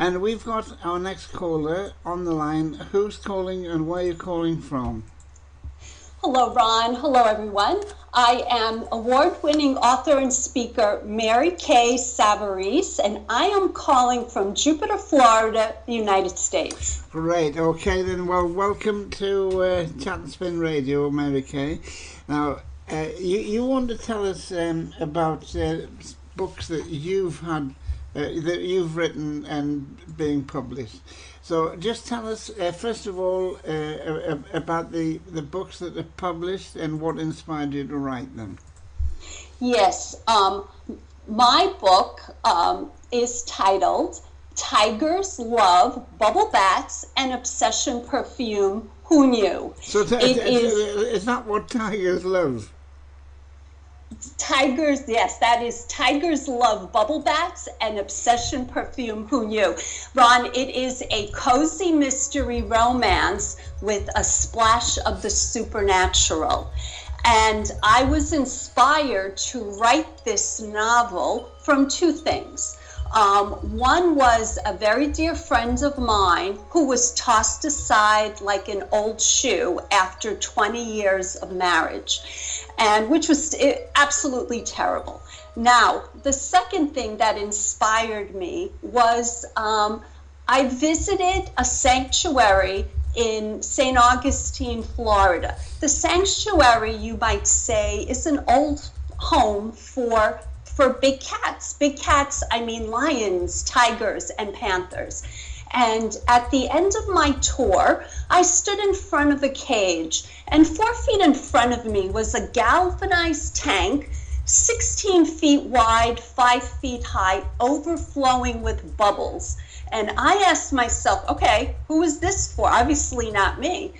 And we've got our next caller on the line. Who's calling and where are you calling from? Hello, Ron. Hello, everyone. I am award-winning author and speaker Mary Kay Savarese, and I am calling from Jupiter, Florida, the United States. Great. Okay, then. Well, welcome to Chat and Spin Radio, Mary Kay. Now, you want to tell us about books that you've had, that you've written and being published. So just tell us, first of all, about the books that are published and what inspired you to write them. Yes, my book is titled Tigers Love Bubble Baths and Obsession Perfume, Who Knew? So is that what tigers love? Tigers, yes, that is Tigers Love Bubble Baths and Obsession Perfume, Who Knew? Ron, it is a cozy mystery romance with a splash of the supernatural. And I was inspired to write this novel from two things. One was a very dear friend of mine who was tossed aside like an old shoe after 20 years of marriage, and which was absolutely terrible. Now, the second thing that inspired me was I visited a sanctuary in St. Augustine, Florida. The sanctuary, you might say, is an old home for big cats. Big cats, I mean lions, tigers, and panthers. And at the end of my tour, I stood in front of a cage, and 4 feet in front of me was a galvanized tank, 16 feet wide, 5 feet high, overflowing with bubbles. And I asked myself, okay, who is this for? Obviously not me.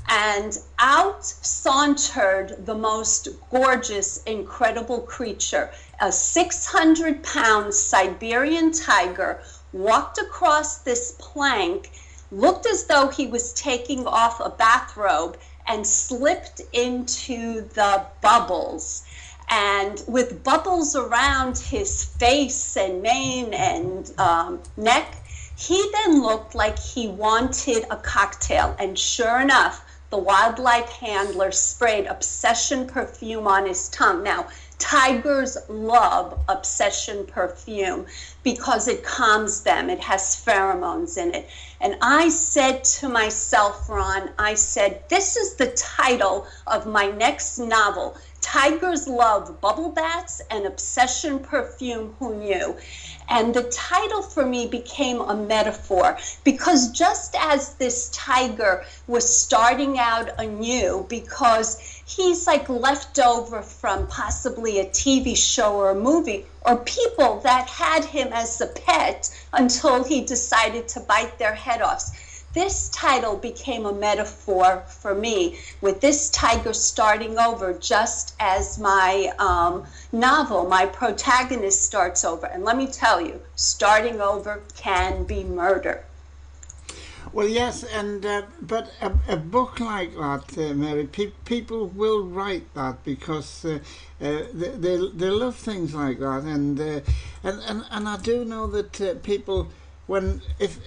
And out sauntered the most gorgeous, incredible creature, a 600-pound Siberian tiger, walked across this plank, looked as though he was taking off a bathrobe, and slipped into the bubbles. And with bubbles around his face and mane and neck, he then looked like he wanted a cocktail. And sure enough, the wildlife handler sprayed Obsession perfume on his tongue. Now, tigers love Obsession perfume because it calms them. It has pheromones in it. And I said to myself, Ron, I said, this is the title of my next novel, Tigers Love Bubble Baths and Obsession Perfume, Who Knew? And the title for me became a metaphor because just as this tiger was starting out anew, because he's like left over from possibly a TV show or a movie, or people that had him as a pet until he decided to bite their head off. This title became a metaphor for me, with this tiger starting over just as my novel, my protagonist starts over. And let me tell you, starting over can be murder. Well, yes, and but a book like that, Mary, people will write that because they love things like that, and I do know that people, when if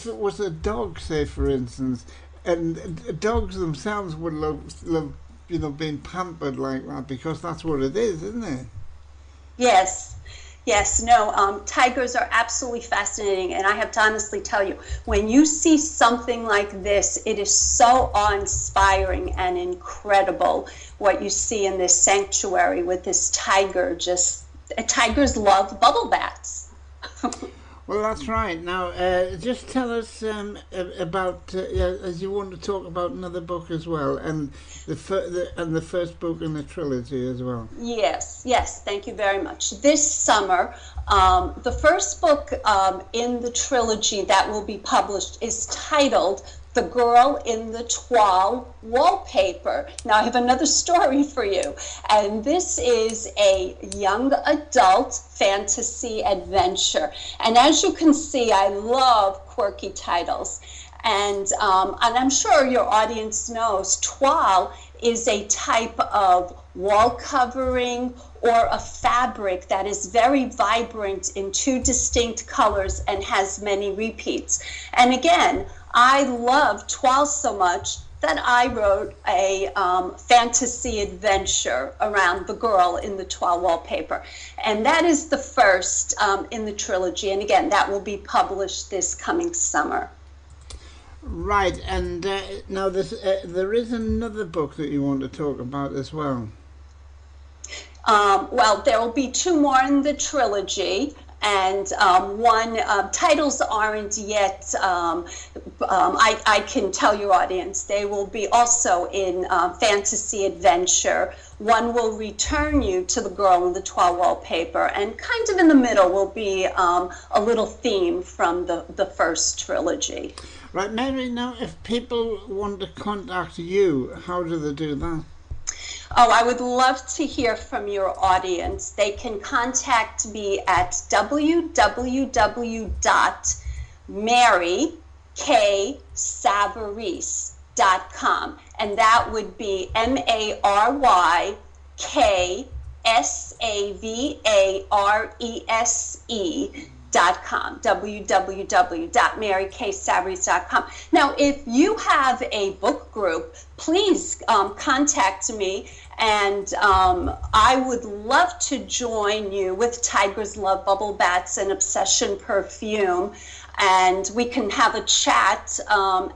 it was a dog, say for instance, and dogs themselves would love being pampered like that because that's what it is, isn't it? Yes. Yes, no, tigers are absolutely fascinating, and I have to honestly tell you, when you see something like this, it is so awe-inspiring and incredible what you see in this sanctuary with this tiger. Tigers love bubble baths. Well, that's right. Now, just tell us about, as you want to talk about another book as well, and the first book in the trilogy as well. Yes, thank you very much. This summer, the first book in the trilogy that will be published is titled The Girl in the Tulle, Wallpaper. Now, I have another story for you, and this is a young adult fantasy adventure. And as you can see, I love quirky titles. And I'm sure your audience knows tulle is a type of wall covering or a fabric that is very vibrant in two distinct colors and has many repeats. And again, I love Tulle so much that I wrote a fantasy adventure around the girl in the Tulle wallpaper. And that is the first in the trilogy. And again, that will be published this coming summer. Right, and now there is another book that you want to talk about as well. Well, there will be two more in the trilogy. And titles aren't yet, I can tell your audience, they will be also in fantasy adventure. One will return you to the girl in the Tulle wallpaper, and kind of in the middle will be a little theme from the first trilogy. Right, Mary, now if people want to contact you, how do they do that? Oh, I would love to hear from your audience. They can contact me at www.maryKsavarese.com, and that would be MaryKsavarese.com, www.maryKsavarese.com. Now, if you have a book group, please contact me, and I would love to join you with Tigers Love Bubble Bats and Obsession Perfume, and we can have a chat,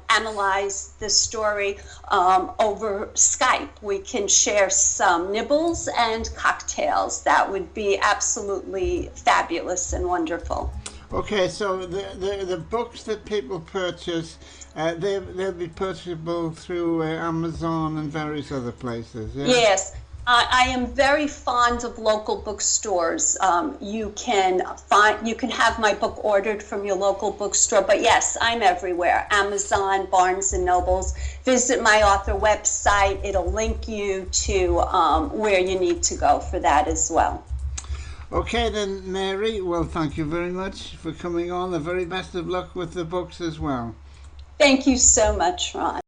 analyze the story over Skype. We can share some nibbles and cocktails. That would be absolutely fabulous and wonderful. Okay, so the books that people purchase, they'll be purchasable through Amazon and various other places. Yeah? Yes. I am very fond of local bookstores. You can have my book ordered from your local bookstore, but yes, I'm everywhere. Amazon, Barnes and Nobles. Visit my author website. It'll link you to where you need to go for that as well. Okay then, Mary, well, thank you very much for coming on. The very best of luck with the books as well. Thank you so much, Ron.